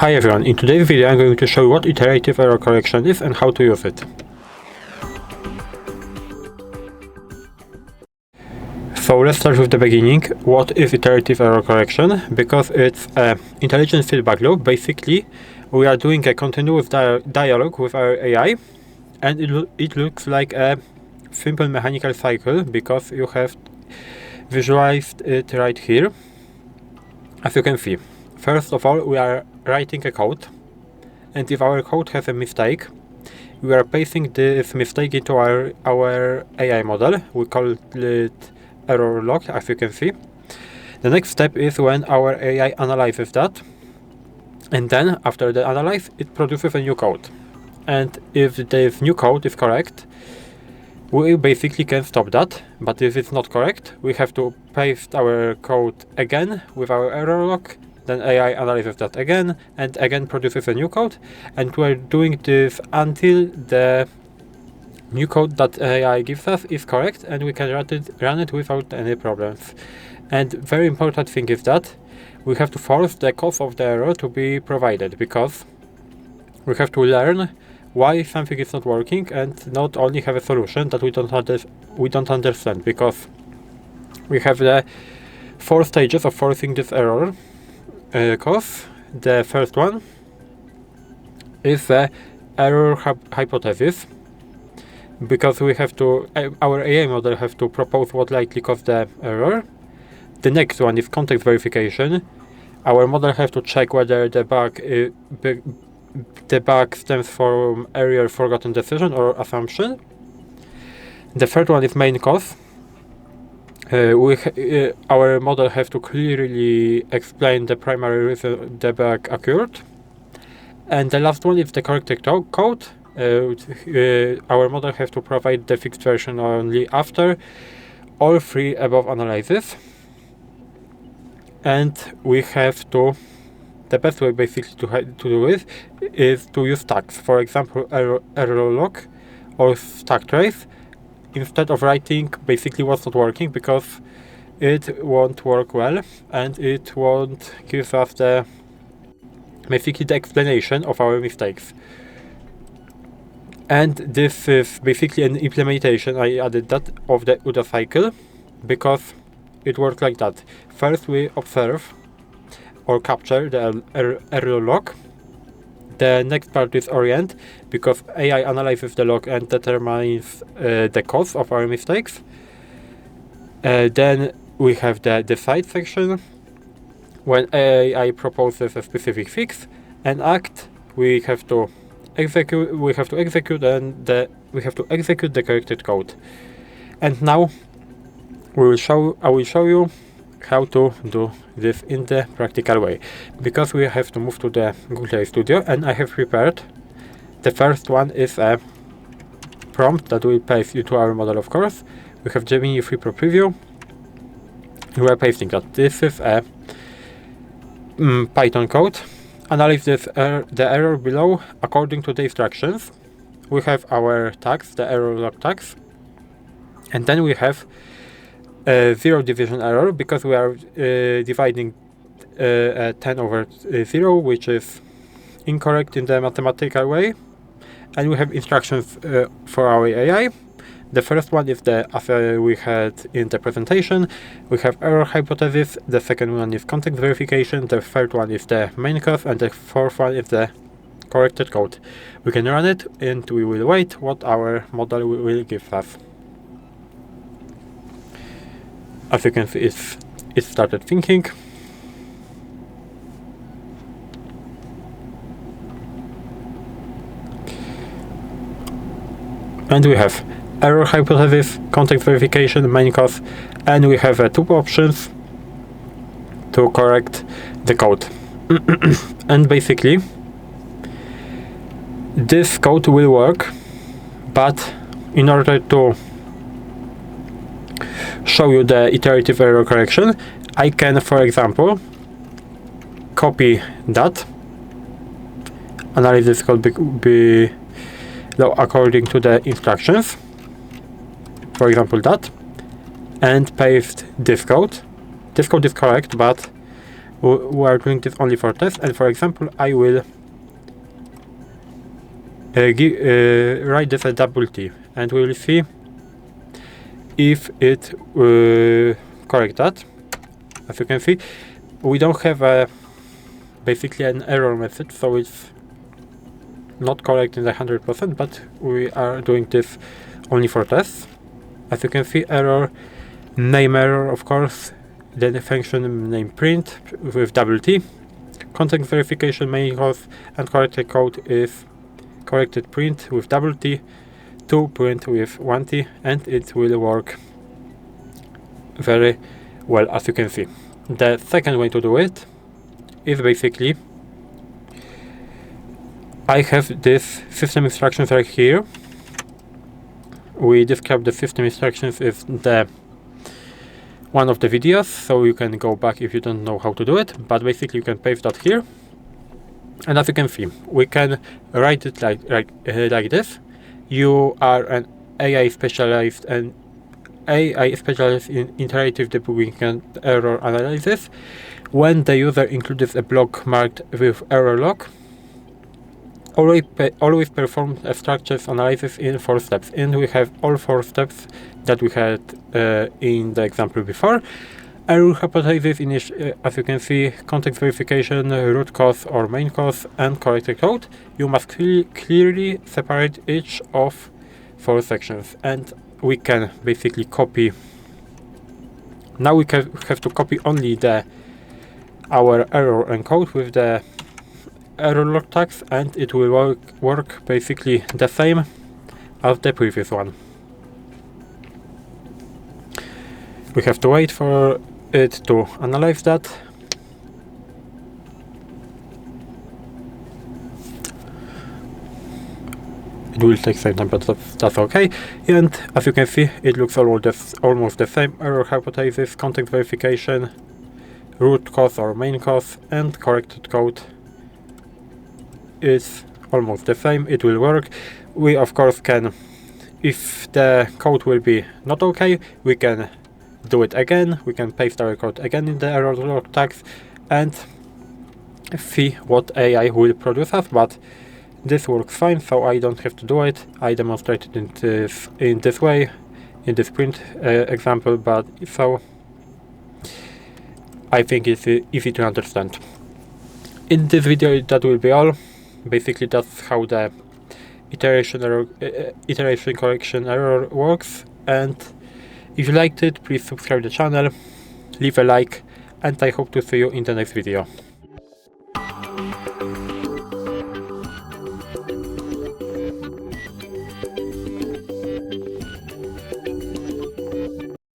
Hi everyone, in today's video I'm going to show you what iterative error correction is and how to use it. So let's start with the beginning. What is iterative error correction? Because it's an intelligent feedback loop. Basically, we are doing a continuous dialogue with our AI, and it looks like a simple mechanical cycle because you have visualized it right here, as you can see. First of all, we are writing a code, and if our code has a mistake, we are pasting this mistake into our AI model. We call it error log, as you can see. The next step is when our AI analyzes that, and then after the analyze, it produces a new code. And if this new code is correct, we basically can stop that. But if it's not correct, we have to paste our code again with our error log. Then AI analyzes that again and again produces a new code, and we're doing this until the new code that AI gives us is correct and we can run it without any problems. And very important thing is that we have to force the cause of the error to be provided, because we have to learn why something is not working and not only have a solution that we don't understand, because we have the 4 stages of forcing this error cause. The first one is the error hypothesis, because we have to our AI model have to propose what likely caused the error. The next one is context verification. Our model have to check whether the bug stems from earlier forgotten decision or assumption. The third one is main cause. Our model has to clearly explain the primary reason the bug occurred. And the last one is the corrected code. Our model has to provide the fixed version only after all 3 above analyses. And we have to, the best way basically to do it is to use tags. For example, error log or stack trace, instead of writing basically what's not working, because it won't work well and it won't give us basically the explanation of our mistakes. And this is basically an implementation, I added that, of the UDA cycle, because it works like that. First we observe or capture the error log. The next part is orient, because AI analyzes the log and determines the cause of our mistakes. Then we have the decide section, when AI proposes a specific fix. And act, we have to execute the corrected code. And now I will show you how to do this in the practical way, because we have to move to the Google AI Studio, and I have prepared. The first one is a prompt that will paste into our model, of course. We have Gemini 3 Pro Preview. We are pasting that. This is a Python code. Analyze the error below according to the instructions. We have our tags, the error log tags, and then we have zero division error, because we are dividing 10 over 0, which is incorrect in the mathematical way. And we have instructions for our AI. The first one is as we had in the presentation. We have error hypothesis. The second one is context verification. The third one is the main cause, and the fourth one is the corrected code. We can run it and we will wait what our model will give us. As you can see, it started thinking. And we have error hypothesis, context verification, main cause, and we have 2 options to correct the code. And basically, this code will work, but in order to show you the iterative error correction, I can, for example, copy that. Analysis code be according to the instructions, for example that, and paste this code. This code is correct, but we are doing this only for tests, and for example I will write this as double T, and we will see if it correct that. As you can see, we don't have basically an error message, so it's not correct in the 100%, but we are doing this only for tests. As you can see, error, name error, of course, then the function name print with double T, context verification main cause, and corrected code is corrected print with double T to print with 1T, and it will work very well, as you can see. The second way to do it is basically I have this system instructions right here. We describe the system instructions in the one of the videos, so you can go back if you don't know how to do it, but basically you can paste that here. And as you can see, we can write it like this. You are an AI specialist in iterative debugging and error analysis. When the user includes a block marked with error log, always perform a structures analysis in 4 steps. And we have all 4 steps that we had in the example before. Error hypothesis, as you can see, context verification, root cause or main cause, and corrected code. You must clearly separate each of 4 sections, and we can basically copy. Now we have to copy only our error encode with the error log tags, and it will work basically the same as the previous one. We have to wait for it to analyze that. It will take some time, but that's okay. And as you can see, it looks almost the same. Error hypothesis, context verification, root cause or main cause, and corrected code is almost the same. It will work. We of course can, if the code will be not okay, we can do it again. We can paste our code again in the error log tags and see what AI will produce us, but this works fine, so I don't have to do it. I demonstrated in this way, in this print example, but so I think it's easy to understand. In this video, that will be all. Basically, that's how the iteration correction error works. And if you liked it, please subscribe to the channel, leave a like, and I hope to see you in the next video.